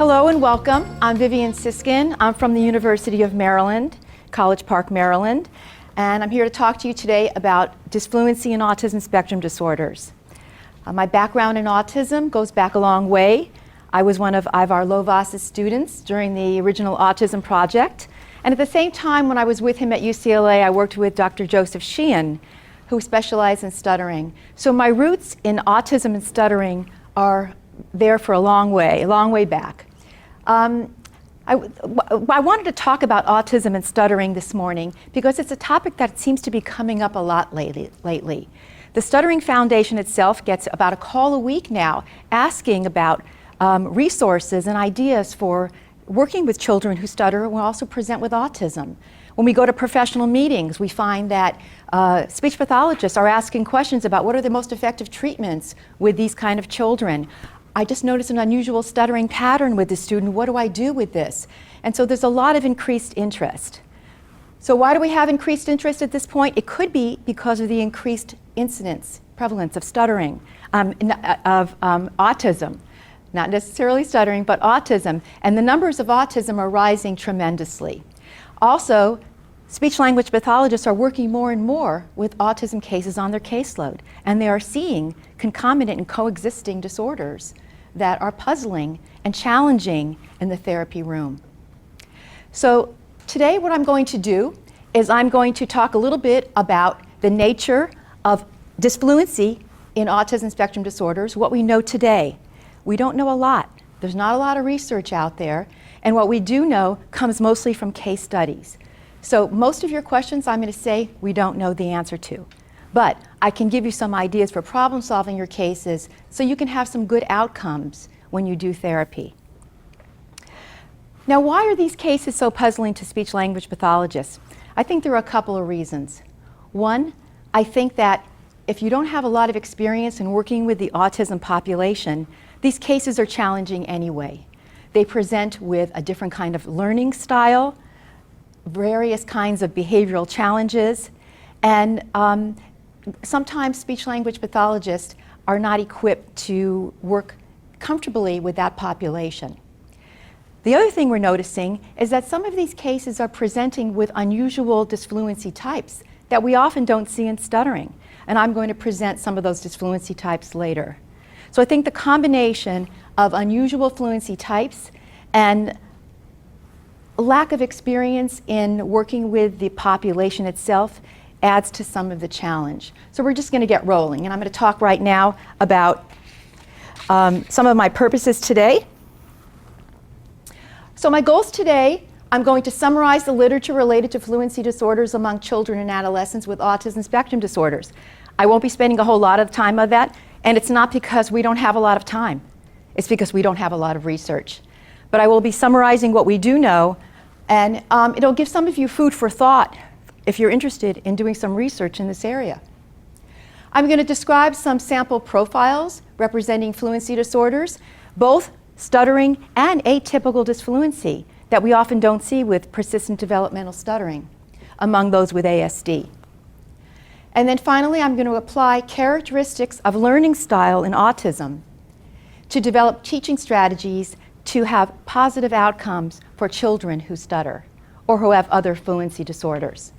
Hello and welcome. I'm Vivian Sisskin. I'm from the University of Maryland, College Park, Maryland, and I'm here to talk to you today about disfluency in autism spectrum disorders. My background in autism goes back a long way. I was one of Ivar Lovaas's students during the original Autism project, and at the same time when I was with him at UCLA, I worked with Dr. Joseph Sheehan, who specialized in stuttering. So my roots in autism and stuttering are there for a long way back. I wanted to talk about autism and stuttering this morning because it's a topic that seems to be coming up a lot lately. The Stuttering Foundation itself gets about a call a week now asking about resources and ideas for working with children who stutter and will also present with autism. When we go to professional meetings, we find that speech pathologists are asking questions about what are the most effective treatments with these kind of children. I just noticed an unusual stuttering pattern with the student. What do I do with this? And so there's a lot of increased interest. So why do we have increased interest at this point? It could be because of the increased incidence, prevalence of stuttering, of autism. Not necessarily stuttering, but autism. And the numbers of autism are rising tremendously. Also, speech-language pathologists are working more and more with autism cases on their caseload, and they are seeing concomitant and coexisting disorders that are puzzling and challenging in the therapy room. So today what I'm going to do is I'm going to talk a little bit about the nature of disfluency in autism spectrum disorders, what we know today. We don't know a lot. There's not a lot of research out there, and what we do know comes mostly from case studies. So most of your questions I'm going to say we don't know the answer to. But I can give you some ideas for problem solving your cases so you can have some good outcomes when you do therapy. Now, why are these cases so puzzling to speech-language pathologists? I think there are a couple of reasons. One, I think that if you don't have a lot of experience in working with the autism population, these cases are challenging anyway. They present with a different kind of learning style, various kinds of behavioral challenges, and sometimes speech-language pathologists are not equipped to work comfortably with that population. The other thing we're noticing is that some of these cases are presenting with unusual disfluency types that we often don't see in stuttering, and I'm going to present some of those disfluency types later. So I think the combination of unusual fluency types and lack of experience in working with the population itself adds to some of the challenge. So we're just going to get rolling, and I'm going to talk right now about some of my purposes today. So my goals today, I'm going to summarize the literature related to fluency disorders among children and adolescents with autism spectrum disorders. I won't be spending a whole lot of time on that, and it's not because we don't have a lot of time. It's because we don't have a lot of research. But I will be summarizing what we do know, and it'll give some of you food for thought if you're interested in doing some research in this area. I'm going to describe some sample profiles representing fluency disorders, both stuttering and atypical disfluency that we often don't see with persistent developmental stuttering among those with ASD. And then finally, I'm going to apply characteristics of learning style in autism to develop teaching strategies to have positive outcomes for children who stutter or who have other fluency disorders.